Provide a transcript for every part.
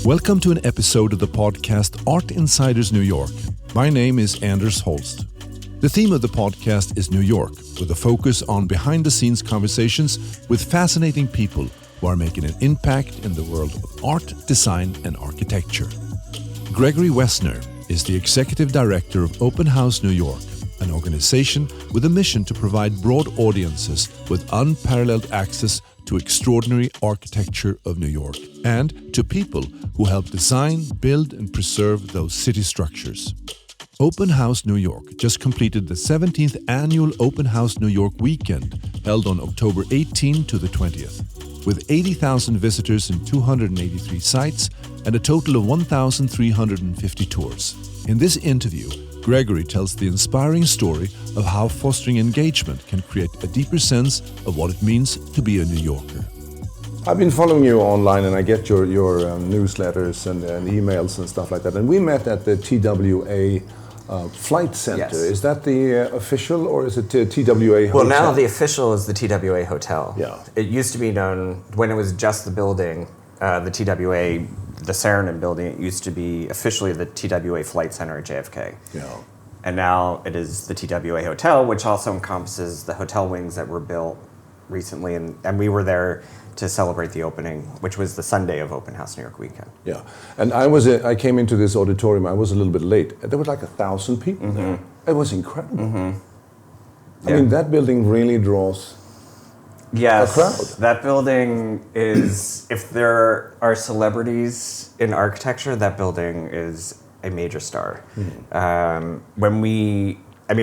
Welcome to an episode of the podcast Art Insiders New York. My name is Anders Holst. The theme of the podcast is New York, with a focus on behind-the-scenes conversations with fascinating people who are making an impact in the world of art, design, and architecture. Gregory Wessner is the Executive Director of Open House New York, an organization with a mission to provide broad audiences with unparalleled access to extraordinary architecture of New York and to people who help design, build, and preserve those city structures. Open House New York just completed the 17th annual Open House New York weekend held on October 18 to the 20th, with 80,000 visitors in 283 sites and a total of 1,350 tours. In this interview, Gregory tells the inspiring story of how fostering engagement can create a deeper sense of what it means to be a New Yorker. I've been following you online and I get your newsletters and emails and stuff like that. And we met at the TWA Flight Center. Yes. Is that the official or is it TWA Hotel? Well, now the official is the TWA Hotel. Yeah. It used to be known, when it was just the building, the TWA, the Saarinen building, it used to be officially the TWA Flight Center at JFK. Yeah. And now it is the TWA Hotel, which also encompasses the hotel wings that were built recently. And we were there to celebrate the opening, which was the Sunday of Open House New York weekend. Yeah. And I came into this auditorium, I was a little bit late. There were like 1,000 people there. It was incredible. Mm-hmm. I mean, that building really draws Yes, a crowd. That building is, if there are celebrities in architecture, that building is a major star. If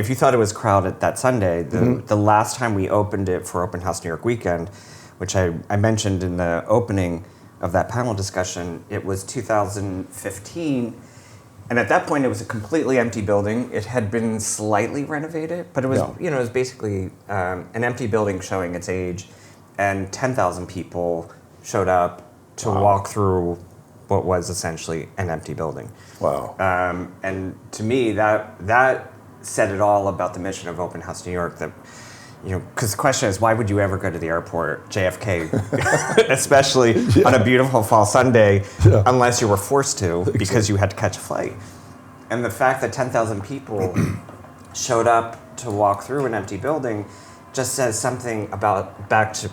you thought it was crowded that Sunday, the last time we opened it for Open House New York weekend, which I mentioned in the opening of that panel discussion, it was 2015. And at that point, it was a completely empty building. It had been slightly renovated, but it was, it was basically an empty building showing its age. And 10,000 people showed up to walk through what was essentially an empty building. Wow. And to me, that said it all about the mission of Open House New York. That, because the question is, why would you ever go to the airport, JFK, especially on a beautiful fall Sunday, unless you were forced to because you had to catch a flight? And the fact that 10,000 people showed up to walk through an empty building just says something about back to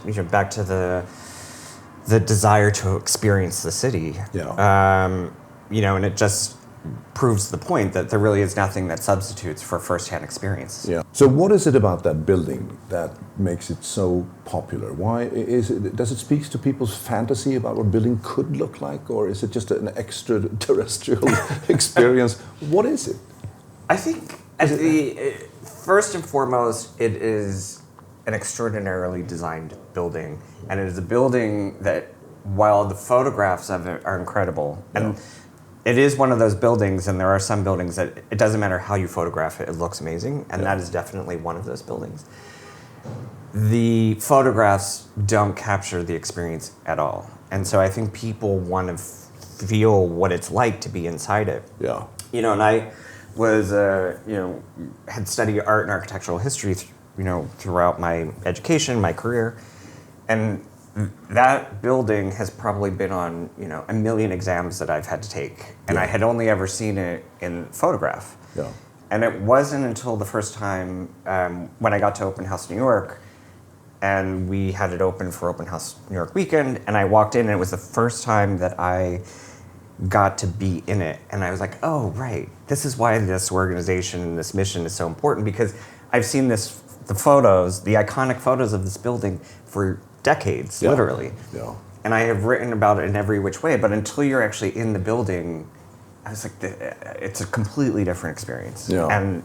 the desire to experience the city. Yeah. And it just proves the point that there really is nothing that substitutes for firsthand experience. Yeah. So what is it about that building that makes it so popular? Why is it? Does it speak to people's fantasy about what building could look like, or is it just an extraterrestrial experience? What is it? I think first and foremost, it is an extraordinarily designed building, and it is a building that, while the photographs of it are incredible, and it is one of those buildings, and there are some buildings that it doesn't matter how you photograph it, it looks amazing, and that is definitely one of those buildings. The photographs don't capture the experience at all, and so I think people want to feel what it's like to be inside it. Yeah. And I was, had studied art and architectural history, throughout my education, my career, and that building has probably been on, a million exams that I've had to take. And I had only ever seen it in photograph. Yeah. And it wasn't until the first time when I got to Open House New York, and we had it open for Open House New York weekend, and I walked in, and it was the first time that I got to be in it. And I was like, oh, right. This is why this organization and this mission is so important, because I've seen the photos, the iconic photos of this building for decades, literally. Yeah. And I have written about it in every which way, but until you're actually in the building, I was like, it's a completely different experience. Yeah. And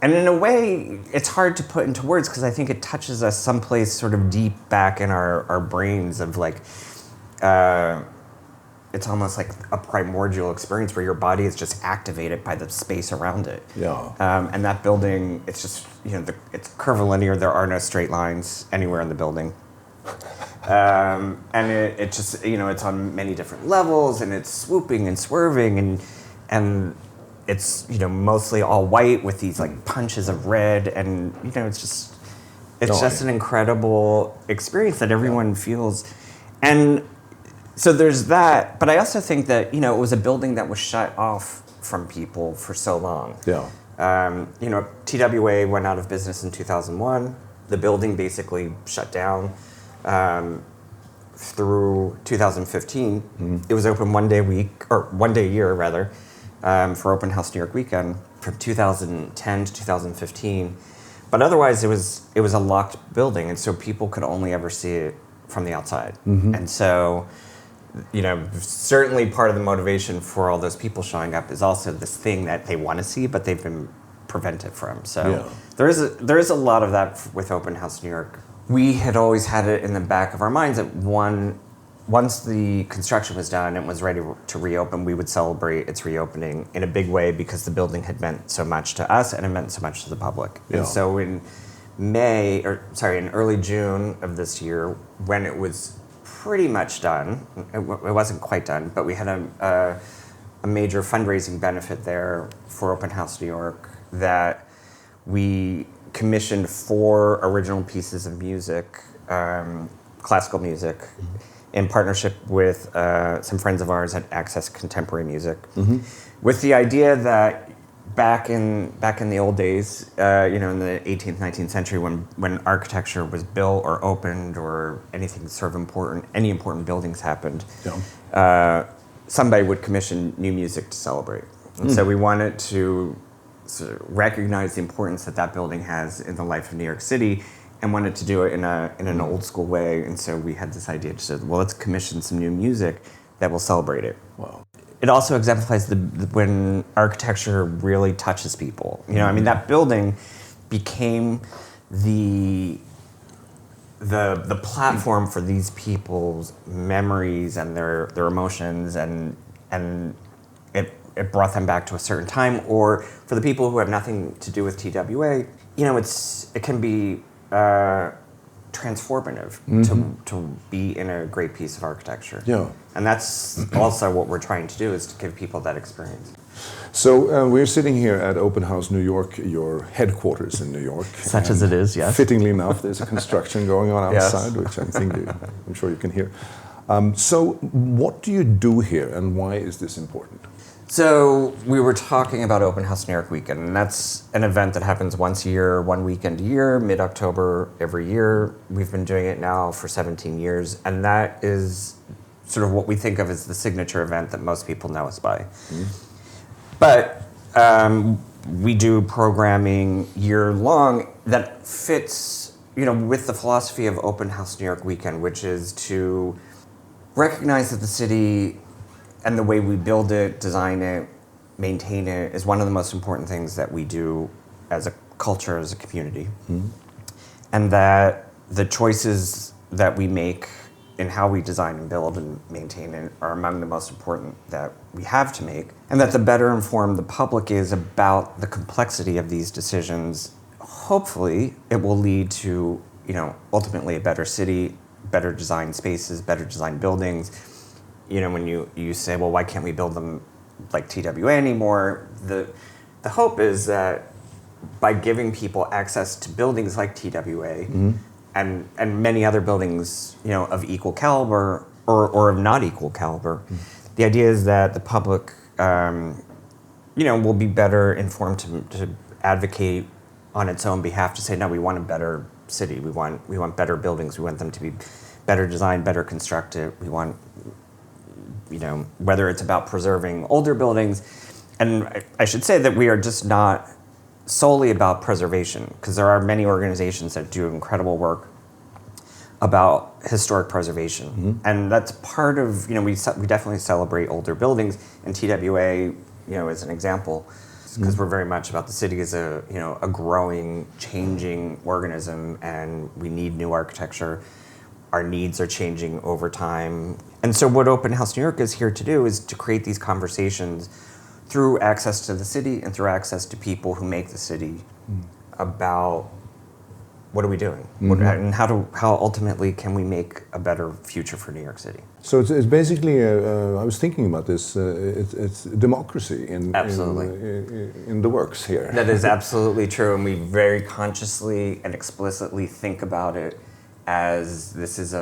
in a way, it's hard to put into words, because I think it touches us someplace sort of deep back in our brains of like, it's almost like a primordial experience where your body is just activated by the space around it. Yeah. And that building, it's just, it's curvilinear. There are no straight lines anywhere in the building. And it just, it's on many different levels, and it's swooping and swerving, and it's, mostly all white with these like punches of red, and, it's just an incredible experience that everyone feels. And So there's that, but I also think that, you know, it was a building that was shut off from people for so long. Yeah. You know, TWA went out of business in 2001. The building basically shut down through 2015. Mm-hmm. It was open one day a year rather, for Open House New York weekend from 2010 to 2015. But otherwise, it was a locked building, and so people could only ever see it from the outside. Mm-hmm. And so, you know, certainly part of the motivation for all those people showing up is also this thing that they want to see, but they've been prevented from. So Yeah. there is a lot of that with Open House New York. We had always had it in the back of our minds that once the construction was done and was ready to reopen, we would celebrate its reopening in a big way because the building had meant so much to us and it meant so much to the public. Yeah. And so in early June of this year, when it was pretty much done, it wasn't quite done, but we had a major fundraising benefit there for Open House New York that we commissioned 4 original pieces of music, classical music, in partnership with some friends of ours at Access Contemporary Music, with the idea that back in the old days, you know, in the 18th, 19th century, when architecture was built or opened or anything sort of any important buildings happened, somebody would commission new music to celebrate. And so we wanted to sort of recognize the importance that building has in the life of New York City, and wanted to do it in an old school way. And so we had this idea to say, well, let's commission some new music that will celebrate it. Wow. It also exemplifies when architecture really touches people. You know, I mean, that building became the platform for these people's memories and their emotions, and it brought them back to a certain time. Or for the people who have nothing to do with TWA, you know, it can be transformative to be in a great piece of architecture. Yeah. And that's also what we're trying to do, is to give people that experience. So we're sitting here at Open House New York, your headquarters in New York. Such as it is, yes. Fittingly enough, there's a construction going on Yes. outside, which I'm sure you can hear. So what do you do here, and why is this important? So we were talking about Open House New York Weekend, and that's an event that happens once a year, one weekend a year, mid-October every year. We've been doing it now for 17 years, and that is sort of what we think of as the signature event that most people know us by. But we do programming year-long that fits, you know, with the philosophy of Open House New York Weekend, which is to recognize that the city and the way we build it, design it, maintain it is one of the most important things that we do as a culture, as a community. And that the choices that we make in how we design and build and maintain it are among the most important that we have to make. And that the better informed the public is about the complexity of these decisions, hopefully it will lead to, you know, ultimately a better city, better designed spaces, better designed buildings. You know, when you say, well, why can't we build them like TWA anymore? The hope is that by giving people access to buildings like TWA and many other buildings, you know, of equal caliber or of not equal caliber, the idea is that the public, you know, will be better informed to advocate on its own behalf, to say, no, we want a better city. We want better buildings. We want them to be better designed, better constructed. We want, you know, whether it's about preserving older buildings. And I should say that we are just not solely about preservation, because there are many organizations that do incredible work about historic preservation. And that's part of, you know, we definitely celebrate older buildings, and TWA, you know, is an example, because we're very much about the city as a, you know, a growing, changing organism, and we need new architecture. Our needs are changing over time. And so what Open House New York is here to do is to create these conversations through access to the city and through access to people who make the city about what are we doing, and how ultimately can we make a better future for New York City. So it's basically, I was thinking about this, it's democracy in the works here. That is absolutely true, and we very consciously and explicitly think about it as this is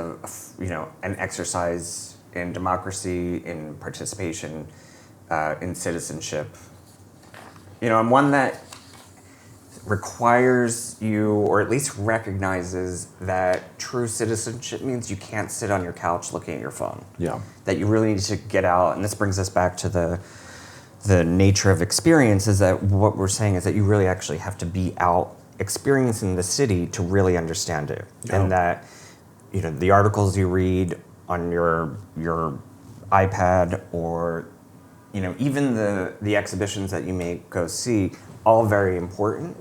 you know, an exercise in democracy, in participation, in citizenship. And one that requires you, or at least recognizes that true citizenship means you can't sit on your couch looking at your phone. Yeah. That you really need to get out, and this brings us back to the nature of experience, is that what we're saying is that you really actually have to be out experiencing the city to really understand it. Yeah. And that, the articles you read on your iPad, or, even the exhibitions that you may go see, all very important,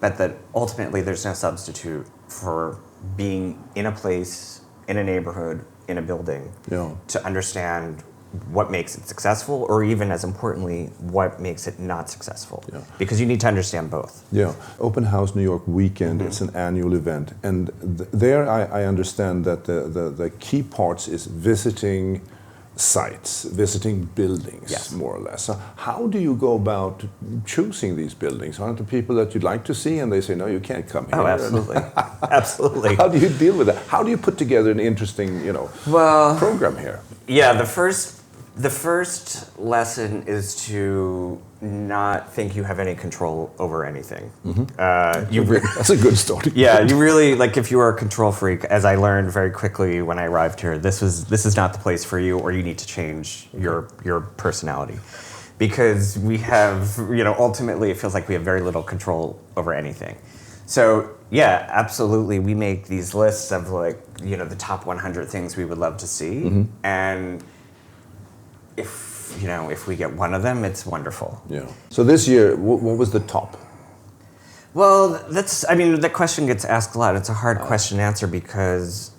but that ultimately there's no substitute for being in a place, in a neighborhood, in a building, to understand what makes it successful, or even as importantly, what makes it not successful. Yeah. Because you need to understand both. Yeah, Open House New York Weekend, it's an annual event. And there I understand that the key parts is visiting sites, visiting buildings, Yes. more or less. So how do you go about choosing these buildings? Aren't the people that you'd like to see and they say, no, you can't come here? Oh, absolutely. Absolutely. How do you deal with that? How do you put together an interesting, program here? Yeah, the first lesson is to not think you have any control over anything. That's a good story. Yeah, you really, if you are a control freak, as I learned very quickly when I arrived here, this is not the place for you, or you need to change your personality. Because we have, ultimately it feels like we have very little control over anything. So yeah, absolutely, we make these lists of the top 100 things we would love to see, and if we get one of them, it's wonderful. Yeah. So this year, what was the top? Well, that question gets asked a lot. It's a hard question to answer because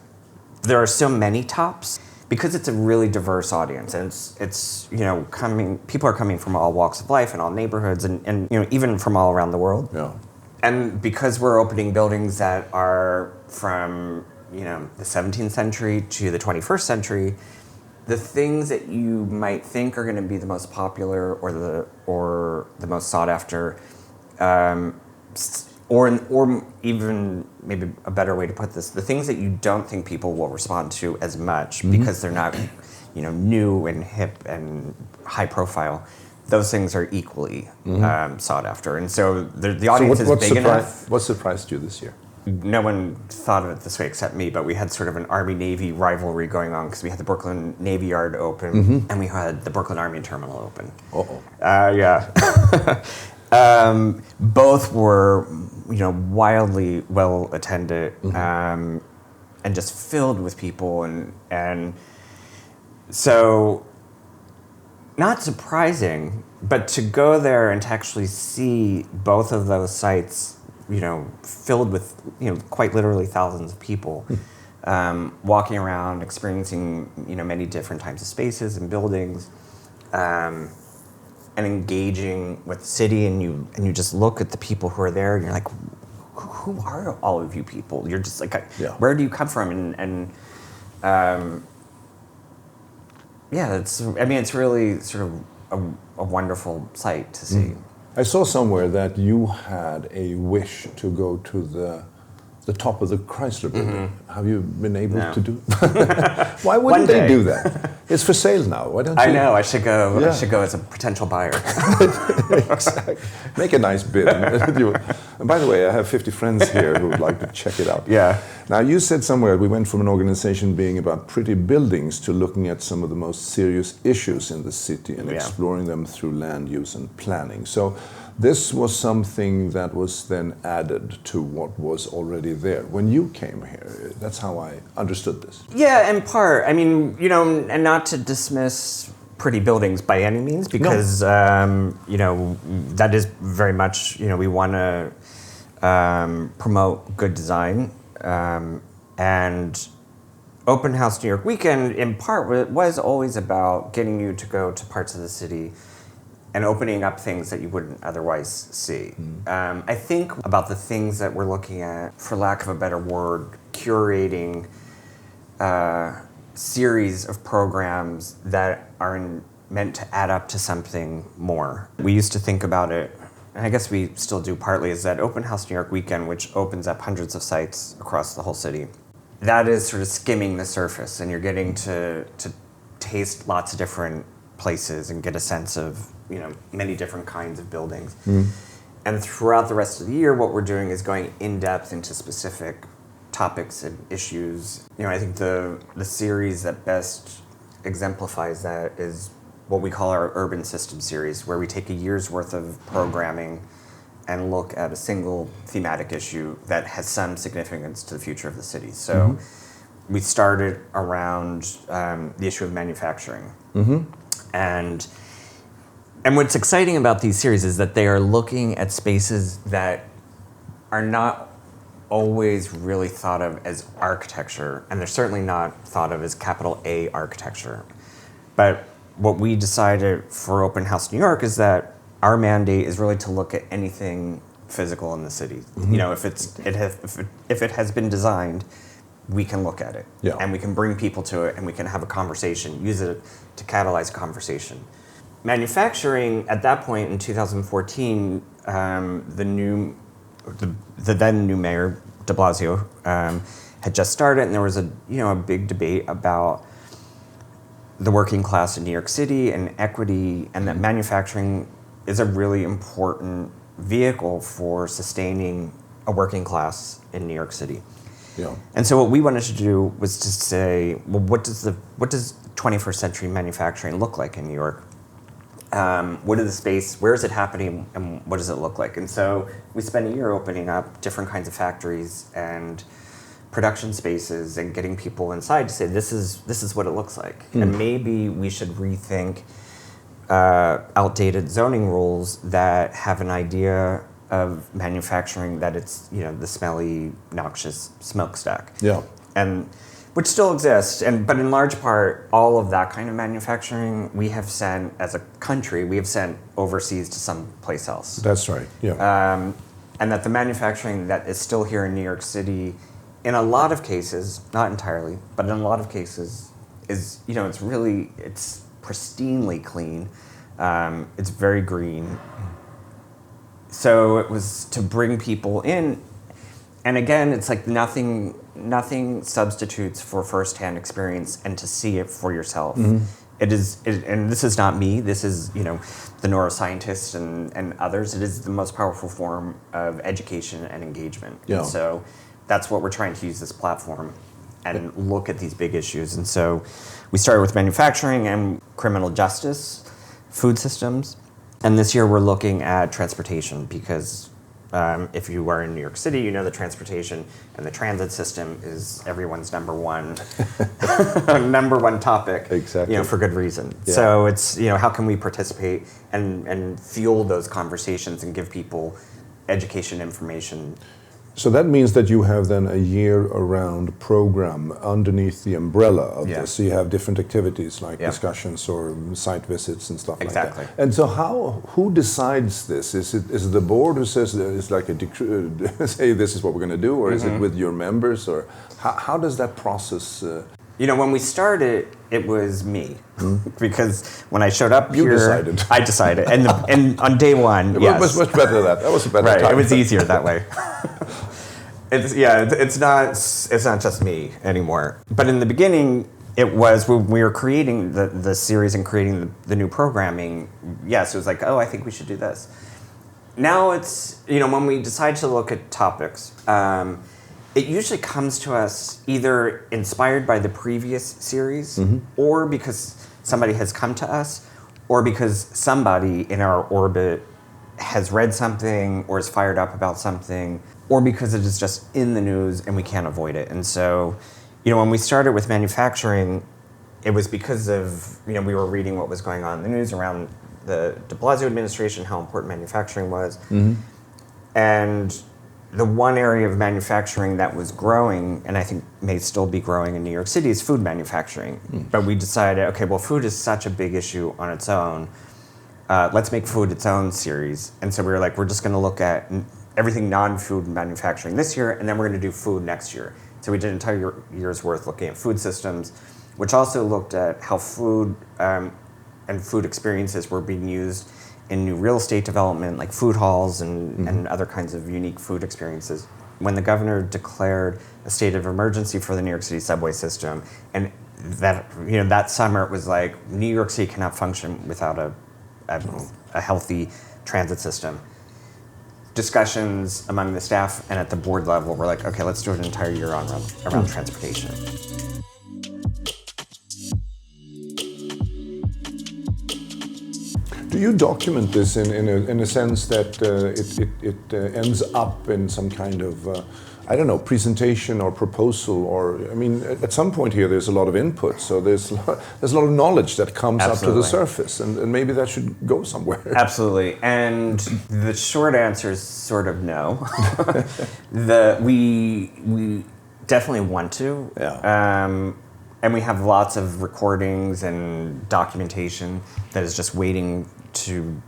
there are so many tops. Because it's a really diverse audience, and it's people are coming from all walks of life and all neighborhoods, and even from all around the world. Yeah. And because we're opening buildings that are from the 17th century to the 21st century, the things that you might think are going to be the most popular or the most sought after, or even maybe a better way to put this, the things that you don't think people will respond to as much because they're not new and hip and high profile, those things are equally sought after. And so the audience is big enough. What surprised you this year? No one thought of it this way except me, but we had sort of an Army-Navy rivalry going on because we had the Brooklyn Navy Yard open and we had the Brooklyn Army Terminal open. Yeah. Both were, wildly well attended and just filled with people, and so not surprising, but to go there and to actually see both of those sites, filled with, quite literally thousands of people, walking around, experiencing, many different types of spaces and buildings, and engaging with the city, and you just look at the people who are there, and you're like, who are all of you people? You're just like, where do you come from? And it's really sort of a wonderful sight to see. I saw somewhere that you had a wish to go to the top of the Chrysler Building. Have you been able to do? Why wouldn't they do that? It's for sale now. Why don't you? I know. I should go. Yeah. I should go as a potential buyer. Exactly. Make a nice bid. And by the way, I have 50 friends here who would like to check it out. Yeah. Now, you said somewhere we went from an organization being about pretty buildings to looking at some of the most serious issues in the city and exploring them through land use and planning. So this was something that was then added to what was already there. When you came here, that's how I understood this. Yeah, in part. And not to dismiss pretty buildings by any means, because, that is very much, we want to promote good design. And Open House New York Weekend, in part, was always about getting you to go to parts of the city and opening up things that you wouldn't otherwise see. I think about the things that we're looking at, for lack of a better word, curating a series of programs that are meant to add up to something more. We used to think about it, and I guess we still do partly, is that Open House New York Weekend, which opens up hundreds of sites across the whole city, that is sort of skimming the surface, and you're getting to taste lots of different places and get a sense of, many different kinds of buildings. And throughout the rest of the year, what we're doing is going in depth into specific topics and issues. I think the series that best exemplifies that is what we call our Urban System series, where we take a year's worth of programming and look at a single thematic issue that has some significance to the future of the city. So we started around the issue of manufacturing. And what's exciting about these series is that they are looking at spaces that are not always really thought of as architecture, and they're certainly not thought of as capital A architecture. But what we decided for Open House New York is that our mandate is really to look at anything physical in the city. If it has been designed, we can look at it, and we can bring people to it, and we can have a conversation, use it to catalyze conversation. Manufacturing, at that point in 2014, the then new mayor, de Blasio, had just started, and there was a big debate about the working class in New York City and equity, and that manufacturing is a really important vehicle for sustaining a working class in New York City. And so what we wanted to do was to say, well, what does 21st century manufacturing look like in New York? What is the space, where is it happening, and what does it look like? And so we spent a year opening up different kinds of factories and production spaces and getting people inside to say, this is what it looks like. And maybe we should rethink outdated zoning rules that have an idea of manufacturing that it's, the smelly, noxious smokestack. And which still exists, but in large part, all of that kind of manufacturing we have sent, as a country, we have sent overseas to someplace else. That's right, And that the manufacturing that is still here in New York City, in a lot of cases, not entirely, but in a lot of cases, is, it's pristinely clean. It's very green. So it was to bring people in, and again, it's like nothing substitutes for firsthand experience and to see it for yourself. And this is not me. This is the neuroscientists and others. It is the most powerful form of education and engagement. And so that's what we're trying to use this platform and look at these big issues. And so we started with manufacturing and criminal justice, food systems, and this year we're looking at transportation because. If you are in New York City, the transportation and the transit system is everyone's number one topic. Exactly. For good reason. So it's how can we participate and fuel those conversations and give people education, information. So that means that you have then a year-round program underneath the umbrella of this. So you have different activities like discussions or site visits and stuff like that. And so who decides this? Is it the board who says it's like a say this is what we're going to do, or is it with your members, or how does that process? When we started, it was me because when I showed up you here, decided. I decided, and on day one, It was much better that. That was a better time. It was easier that way. It's not just me anymore. But in the beginning, it was when we were creating the series and creating the new programming. Yes, it was like, I think we should do this. Now it's when we decide to look at topics, it usually comes to us either inspired by the previous series, or because somebody has come to us, or because somebody in our orbit has read something or is fired up about something, or because it is just in the news and we can't avoid it. And so, when we started with manufacturing, it was because of, we were reading what was going on in the news around the de Blasio administration, how important manufacturing was. And the one area of manufacturing that was growing, and I think may still be growing in New York City, is food manufacturing. But we decided, okay, well, food is such a big issue on its own. Let's make food its own series. And so we were like, we're just going to look at everything non-food manufacturing this year, and then we're going to do food next year. So we did an entire year's worth looking at food systems, which also looked at how food and food experiences were being used in new real estate development, like food halls and other kinds of unique food experiences. When the governor declared a state of emergency for the New York City subway system, and that summer it was like New York City cannot function without a healthy transit system. Discussions among the staff and at the board level were like, okay, let's do an entire year around transportation. Do you document this in a sense that it ends up in some kind of I don't know, presentation or proposal, or I mean, at some point here there's a lot of input, so there's a lot of knowledge that comes up to the surface, and maybe that should go somewhere. Absolutely, and the short answer is sort of no. We definitely want to, and we have lots of recordings and documentation that is just waiting to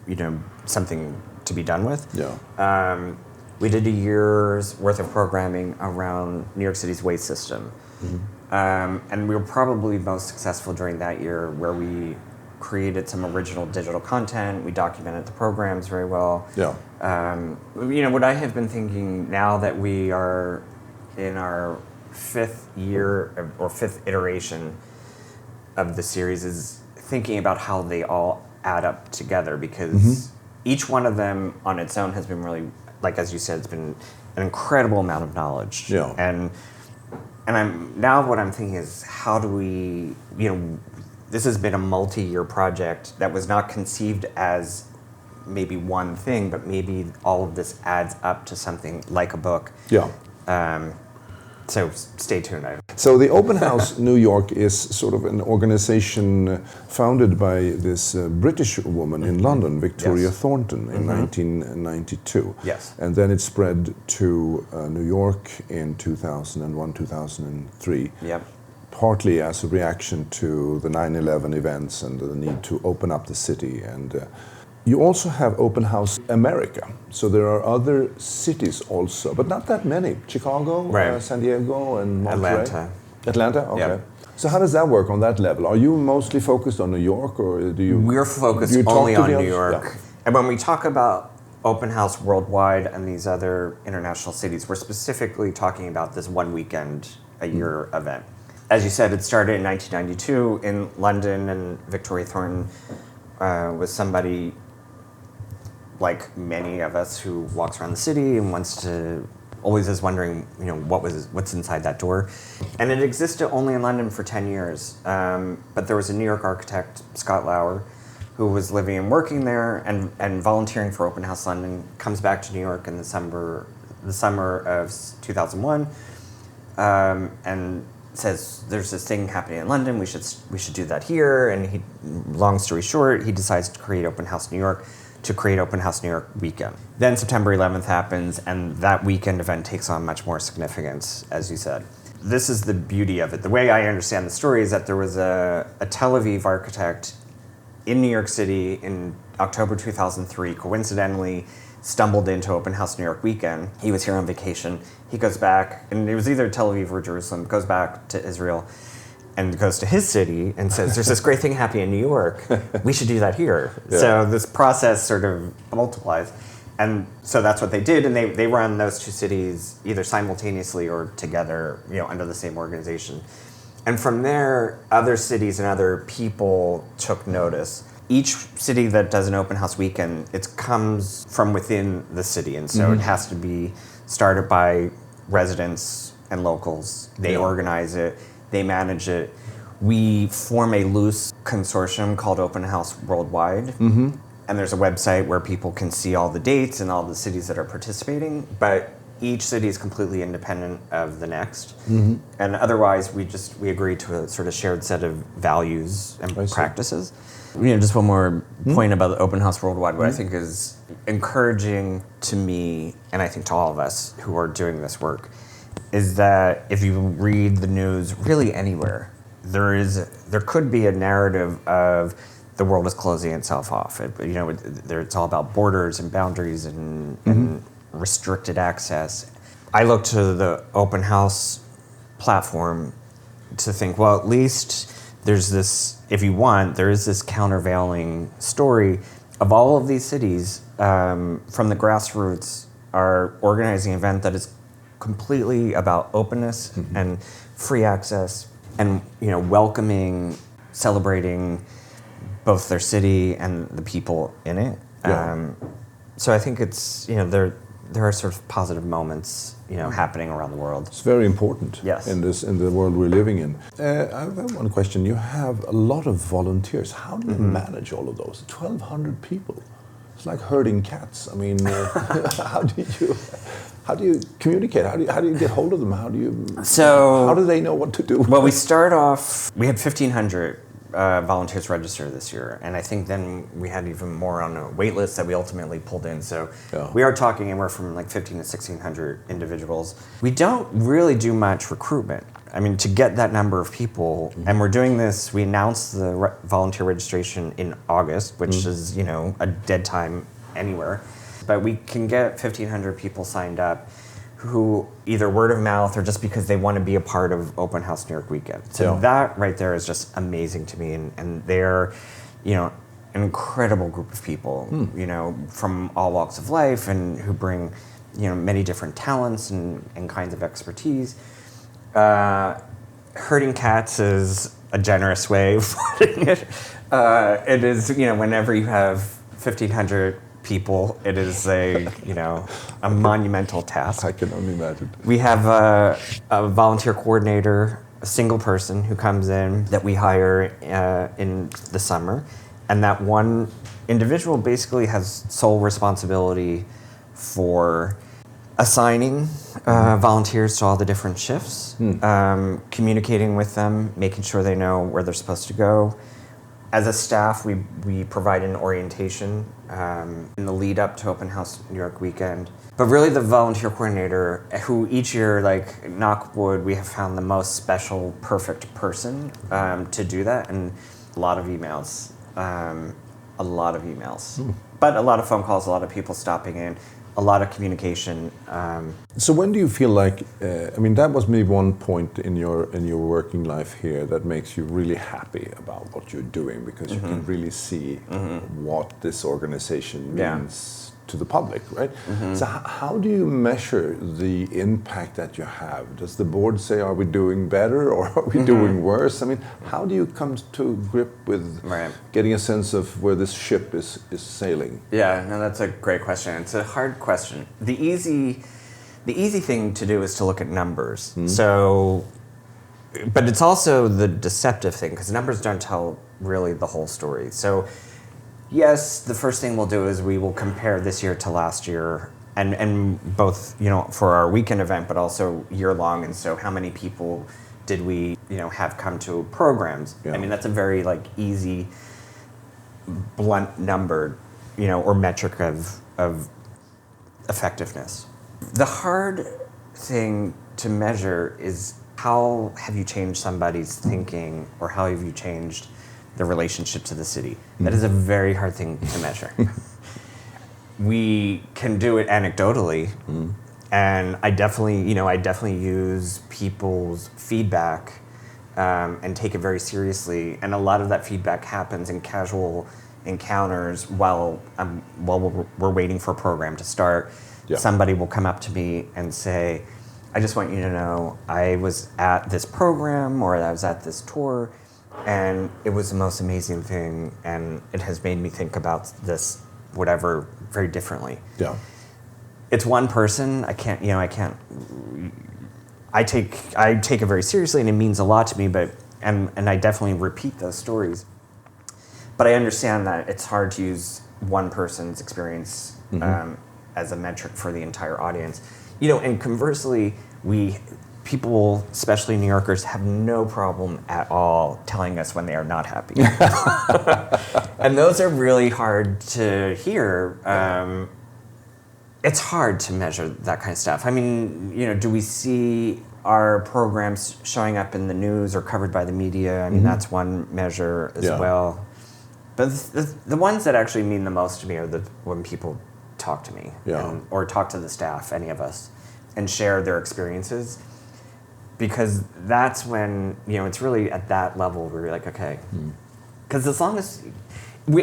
something to be done with. Yeah. We did a year's worth of programming around New York City's waste system. And we were probably most successful during that year, where we created some original digital content. We documented the programs very well. Yeah. What I have been thinking now that we are in our fifth year or fifth iteration of the series is thinking about how they all add up together, because each one of them on its own has been really, like as you said, it's been an incredible amount of knowledge. Yeah. And what I'm thinking is, how do we, this has been a multi-year project that was not conceived as maybe one thing, but maybe all of this adds up to something like a book. Yeah. So stay tuned. So the Open House New York is sort of an organization founded by this British woman in London, Victoria Thornton, in 1992. Yes. And then it spread to New York in 2001, 2003. Yep. Partly as a reaction to the 9/11 events and the need to open up the city. And you also have Open House America. So there are other cities also, but not that many. Chicago, right. San Diego, and Monterey. Atlanta, okay. Yep. So how does that work on that level? Are you mostly focused on New York, or do you? We're focused only on New York. Yeah. And when we talk about Open House worldwide and these other international cities, we're specifically talking about this one weekend a year event. As you said, it started in 1992 in London, and Victoria Thornton was somebody like many of us who walks around the city and always is wondering, what's inside that door. And it existed only in London for 10 years. But there was a New York architect, Scott Lauer, who was living and working there and volunteering for Open House London, comes back to New York in the summer of 2001, and says, there's this thing happening in London, we should do that here. And long story short, he decides to create Open House New York, to create Open House New York weekend. Then September 11th happens, and that weekend event takes on much more significance, as you said. This is the beauty of it. The way I understand the story is that there was a Tel Aviv architect in New York City in October 2003, coincidentally stumbled into Open House New York weekend. He was here on vacation. He goes back, and it was either Tel Aviv or Jerusalem, goes back to Israel, and goes to his city and says, there's this great thing happening in New York, we should do that here. Yeah. So this process sort of multiplies. And so that's what they did, and they run those two cities either simultaneously or together, under the same organization. And from there, other cities and other people took notice. Each city that does an Open House weekend, it comes from within the city, and so it has to be started by residents and locals. They organize it. They manage it. We form a loose consortium called Open House Worldwide. And there's a website where people can see all the dates and all the cities that are participating, but each city is completely independent of the next. And otherwise, we agree to a sort of shared set of values and practices. Just one more point about the Open House Worldwide, what I think is encouraging to me, and I think to all of us who are doing this work, is that if you read the news really anywhere, there could be a narrative of the world is closing itself off. It's all about borders and boundaries and restricted access. I look to the Open House platform to think, well, at least there's this, if you want, there is this countervailing story of all of these cities from the grassroots are organizing an event that is completely about openness and free access and welcoming, celebrating both their city and the people in it. Yeah. So I think it's there are sort of positive moments happening around the world. It's very important. Yes. In the world we're living in. I have one question. You have a lot of volunteers. How do you manage all of those? 1,200 people. It's like herding cats. I mean, how do you communicate? How do you get hold of them? How do they know what to do? Well, we had 1,500 volunteers register this year, and I think then we had even more on a wait list that we ultimately pulled in. So we are talking anywhere from like 1,500 to 1,600 individuals. We don't really do much recruitment. I mean, to get that number of people, and we're doing this, we announced the volunteer registration in August, which is, a dead time anywhere. But we can get 1,500 people signed up who either word of mouth or just because they want to be a part of Open House New York Weekend. So that right there is just amazing to me. And they're, an incredible group of people, from all walks of life and who bring, many different talents and kinds of expertise. Herding cats is a generous way of putting it. It is, whenever you have 1,500 people, it is a monumental task. I can only imagine. We have a volunteer coordinator, a single person who comes in that we hire in the summer, and that one individual basically has sole responsibility for assigning volunteers to all the different shifts, communicating with them, making sure they know where they're supposed to go. As a staff, we provide an orientation in the lead up to Open House New York Weekend. But really the volunteer coordinator, who each year, like knock wood, we have found the most special, perfect person to do that, and a lot of emails. But a lot of phone calls, a lot of people stopping in, a lot of communication. So when do you feel like, that was maybe one point in your working life here that makes you really happy about what you're doing, because you can really see what this organization means to the public, right? So how do you measure the impact that you have? Does the board say, are we doing better or are we doing worse? I mean, how do you come to grip with getting a sense of where this ship is sailing? Yeah, no, that's a great question. It's a hard question. The easy thing to do is to look at numbers. So, but it's also the deceptive thing, because numbers don't tell really the whole story. So yes, the first thing we'll do is we will compare this year to last year, and both, for our weekend event, but also year long. And so how many people did we, have come to programs? Yeah. I mean, that's a very easy, blunt number, or metric of effectiveness. The hard thing to measure is how have you changed somebody's thinking, or how have you changed the relationship to the city. That is a very hard thing to measure. We can do it anecdotally, and I definitely use people's feedback and take it very seriously. And a lot of that feedback happens in casual encounters while we're waiting for a program to start. Yeah. Somebody will come up to me and say, I just want you to know I was at this program, or I was at this tour, and it was the most amazing thing, and it has made me think about this, whatever, very differently. Yeah. It's one person. I take it very seriously, and it means a lot to me, and I definitely repeat those stories. But I understand that it's hard to use one person's experience as a metric for the entire audience. And conversely, people, especially New Yorkers, have no problem at all telling us when they are not happy. And those are really hard to hear. It's hard to measure that kind of stuff. I mean, do we see our programs showing up in the news or covered by the media? I mean, that's one measure as well. But the ones that actually mean the most to me are when people talk to me or talk to the staff, any of us, and share their experiences. Because that's when, it's really at that level where you're like, okay. Because as long as,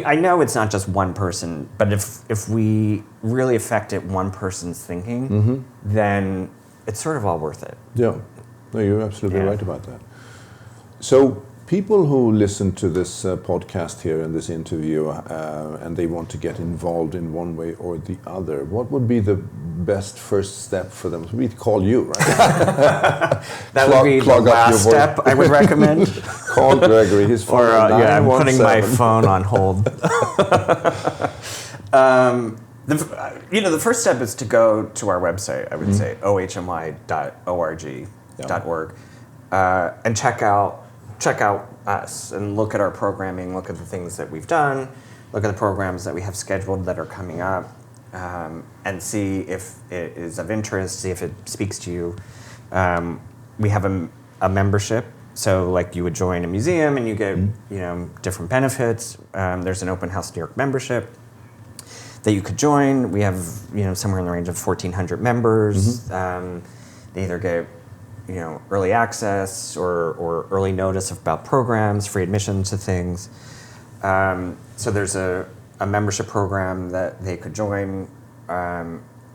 I know it's not just one person, but if we really affected one person's thinking, then it's sort of all worth it. Yeah, no, you're absolutely right about that. So people who listen to this podcast here and this interview and they want to get involved in one way or the other, what would be the best first step for them? We'd call you, right? That would be the last step I would recommend. Call Gregory. His phone. Or I'm putting my phone on hold. The first step is to go to our website. I would say ohmy.org.org and check out us and look at our programming, look at the things that we've done, look at the programs that we have scheduled that are coming up, and see if it is of interest, see if it speaks to you. We have a membership, so like you would join a museum and you get different benefits. There's an Open House New York membership that you could join. We have somewhere in the range of 1,400 members. They either get early access or early notice about programs, free admission to things. So there's a membership program that they could join.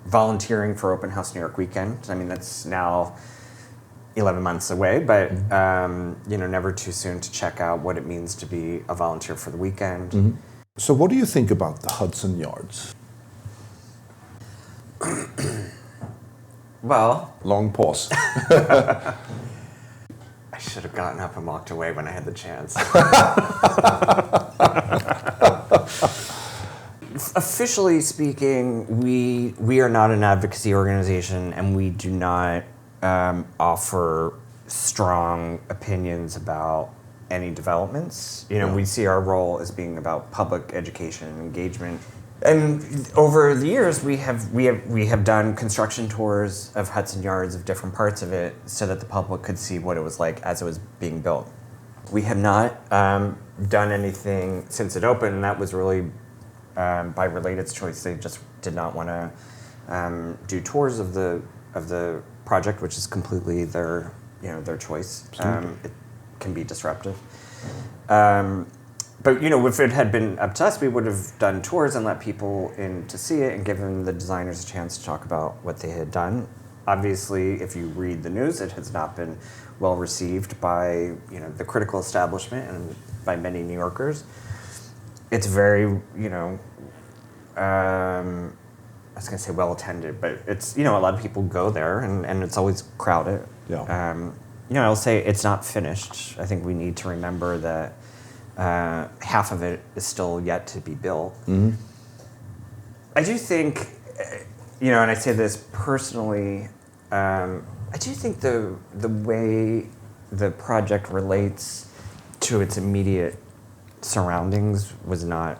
Volunteering for Open House New York weekend. I mean, that's now 11 months away, but never too soon to check out what it means to be a volunteer for the weekend. So what do you think about the Hudson Yards? Well, long pause. I should have gotten up and walked away when I had the chance. Officially speaking, we are not an advocacy organization, and we do not offer strong opinions about any developments. We see our role as being about public education and engagement. And over the years, we have done construction tours of Hudson Yards, of different parts of it, so that the public could see what it was like as it was being built. We have not done anything since it opened, and that was really by Related's choice. They just did not want to do tours of the project, which is completely their choice. It can be disruptive. But if it had been up to us, we would have done tours and let people in to see it and given the designers a chance to talk about what they had done. Obviously, if you read the news, it has not been well received by the critical establishment and by many New Yorkers. It's very I was going to say well attended, but it's a lot of people go there and it's always crowded. Yeah. I'll say it's not finished. I think we need to remember that half of it is still yet to be built. I do think, and I say this personally, I do think the way the project relates to its immediate surroundings was not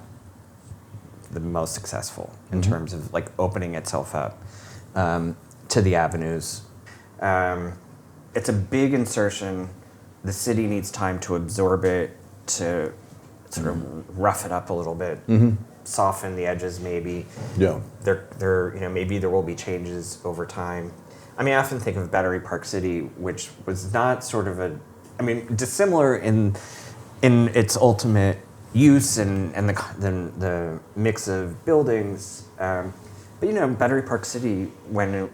the most successful in terms of like opening itself up to the avenues. It's a big insertion. The city needs time to absorb it, to sort of rough it up a little bit, soften the edges maybe. Yeah. Maybe there will be changes over time. I mean, I often think of Battery Park City, which was not sort of dissimilar in its ultimate use and the mix of buildings. But Battery Park City, when it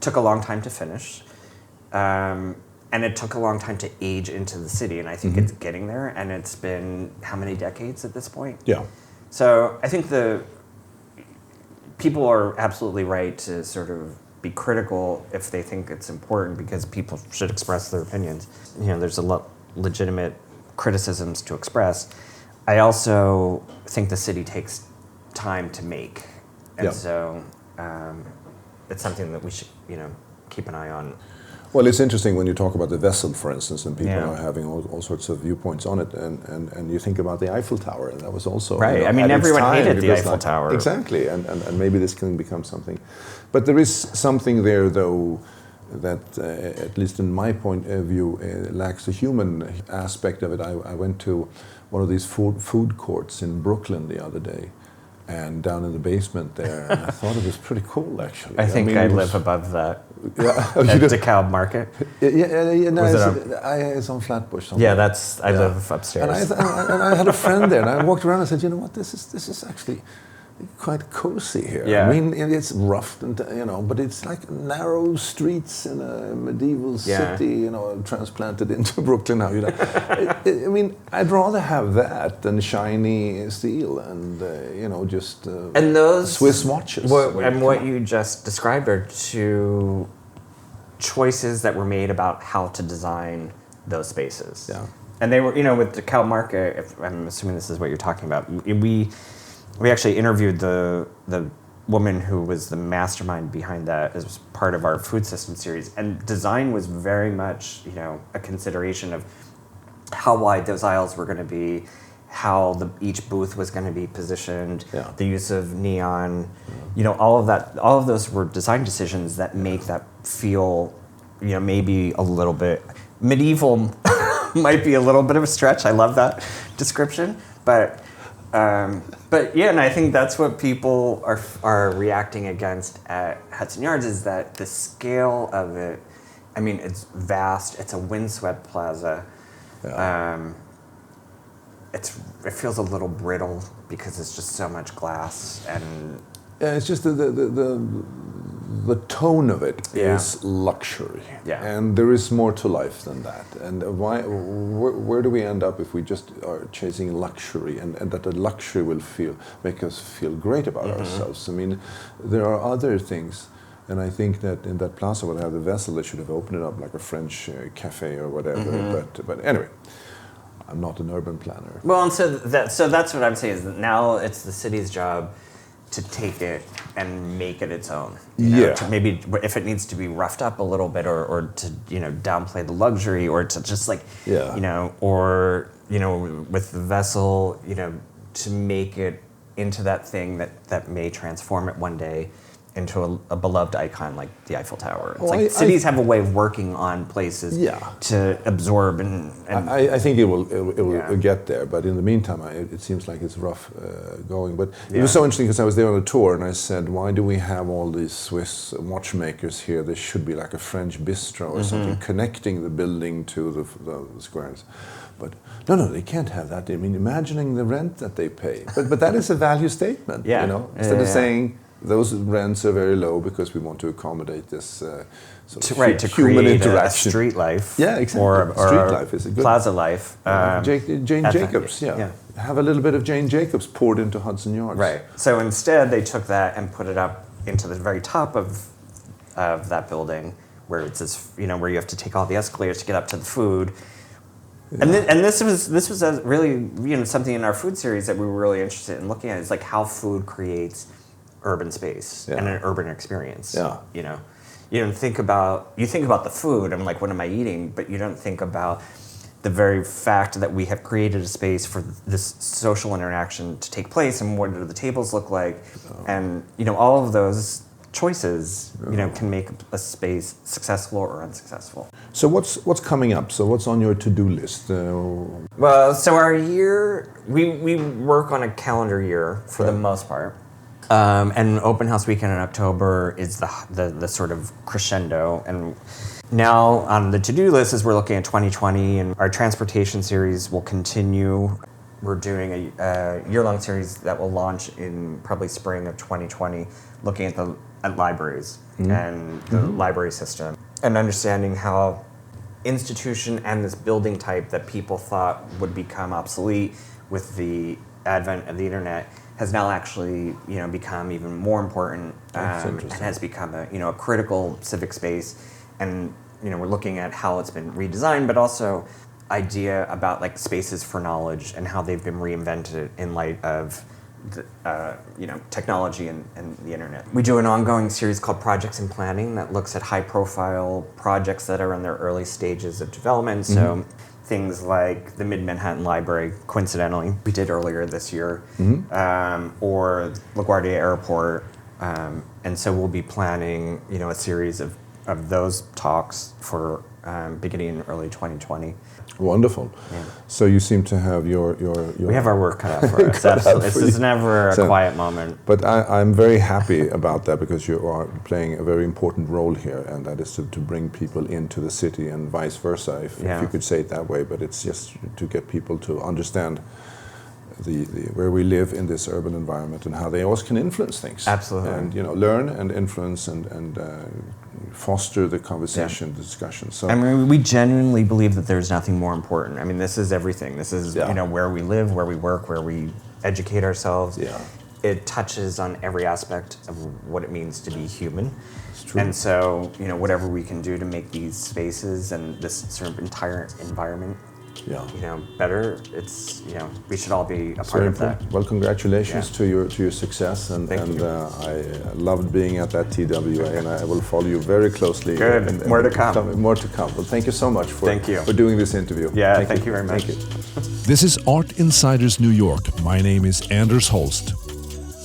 took a long time to finish, and it took a long time to age into the city, and I think it's getting there, and it's been how many decades at this point? Yeah. So I think the people are absolutely right to sort of be critical if they think it's important, because people should express their opinions. There's a legitimate criticisms to express. I also think the city takes time to make, and so it's something that we should keep an eye on. Well, it's interesting when you talk about the vessel, for instance, and people are having all sorts of viewpoints on it, and you think about the Eiffel Tower, and that was also right. Everyone hated the Eiffel Tower. Exactly, and maybe this can become something, but there is something there though that, at least in my point of view, lacks the human aspect of it. I went to one of these food courts in Brooklyn the other day, and down in the basement there, and I thought it was pretty cool, actually. I think I live above that. Yeah, at DeKalb Market. It's on Flatbush somewhere. Yeah, I live upstairs. And I had a friend there, and I walked around and said, you know what, this is actually quite cozy here. Yeah. I mean, it's rough, and but it's like narrow streets in a medieval city, transplanted into Brooklyn now. I mean, I'd rather have that than shiny steel and just and those Swiss watches. What you just described are two choices that were made about how to design those spaces. Yeah. And they were, with the Cow Market, if I'm assuming this is what you're talking about, we actually interviewed the woman who was the mastermind behind that as part of our food system series. And design was very much, a consideration of how wide those aisles were going to be, how each booth was going to be positioned, the use of neon, all of that. All of those were design decisions that make that feel, maybe a little bit medieval. Might be a little bit of a stretch. I love that description, but yeah, and I think that's what people are reacting against at Hudson Yards is that the scale of it. I mean, it's vast. It's a windswept plaza. Yeah. It feels a little brittle because it's just so much glass and. Yeah, it's just the tone of it is luxury, and there is more to life than that. And where do we end up if we just are chasing luxury, and that the luxury will make us feel great about ourselves? I mean, there are other things, and I think that in that plaza where they have the vessel, they should have opened it up like a French cafe or whatever. But anyway. I'm not an urban planner. Well, and so that's what I'm saying is that now it's the city's job to take it and make it its own. To maybe if it needs to be roughed up a little bit, or to downplay the luxury, or to just or with the vessel, to make it into that thing that may transform it one day into a beloved icon like the Eiffel Tower. It's cities have a way of working on places to absorb and I think it will get there, but in the meantime it seems like it's rough going. But it was so interesting because I was there on a tour and I said, why do we have all these Swiss watchmakers here? There should be like a French bistro or something connecting the building to the squares. But no, they can't have that. I mean, imagining the rent that they pay. But that is a value statement, Instead of saying those rents are very low because we want to accommodate this to human create interaction. A street life. Yeah, exactly. Or street life is a good plaza life. Jane Jacobs, have a little bit of Jane Jacobs poured into Hudson Yards. Right. So instead, they took that and put it up into the very top of that building, where it's this, where you have to take all the escalators to get up to the food. Yeah. And this was a really something in our food series that we were really interested in looking at, is like how food creates urban space and an urban experience. Yeah. You don't think about the food and like, what am I eating? But you don't think about the very fact that we have created a space for this social interaction to take place, and what do the tables look like, and all of those choices can make a space successful or unsuccessful. So what's coming up? So what's on your to-do list? Well, so our year, we work on a calendar year for the most part. And Open House Weekend in October is the sort of crescendo. And now on the to-do list is we're looking at 2020, and our transportation series will continue. We're doing a year-long series that will launch in probably spring of 2020, looking at libraries and the library system, and understanding how institution and this building type that people thought would become obsolete with the advent of the internet has now actually become even more important, and has become a critical civic space. And we're looking at how it's been redesigned, but also idea about like spaces for knowledge and how they've been reinvented in light of technology and the internet. We do an ongoing series called Projects in Planning that looks at high-profile projects that are in their early stages of development. So things like the Mid-Manhattan Library, coincidentally, we did earlier this year, or LaGuardia Airport. And so we'll be planning, a series of those talks for beginning in early 2020. Wonderful. Yeah. So you seem to have your We have our work cut out for us. Absolutely. This is never a quiet moment. But I'm very happy about that, because you are playing a very important role here, and that is to bring people into the city and vice versa, if you could say it that way. But it's just to get people to understand where we live in this urban environment and how they also can influence things. Absolutely. And learn and influence and foster the conversation, the discussion. So I mean, we genuinely believe that there's nothing more important. I mean, this is everything. This is where we live, where we work, where we educate ourselves. Yeah. It touches on every aspect of what it means to be human. It's true. And so, whatever we can do to make these spaces and this sort of entire environment, better, it's, we should all be a part of that. Well, congratulations to your success, and I loved being at that TWA, and I will follow you very closely. Good. And more to come. More to come. Well, thank you so much for doing this interview. Yeah, thank you very much. Thank you. This is Art Insiders New York. My name is Anders Holst.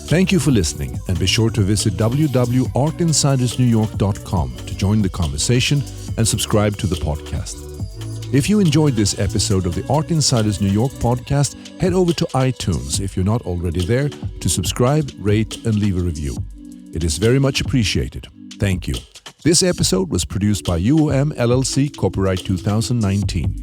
Thank you for listening, and be sure to visit www.artinsidersnewyork.com to join the conversation and subscribe to the podcast. If you enjoyed this episode of the Art Insiders New York podcast, head over to iTunes if you're not already there to subscribe, rate, and leave a review. It is very much appreciated. Thank you. This episode was produced by UOM LLC, copyright 2019.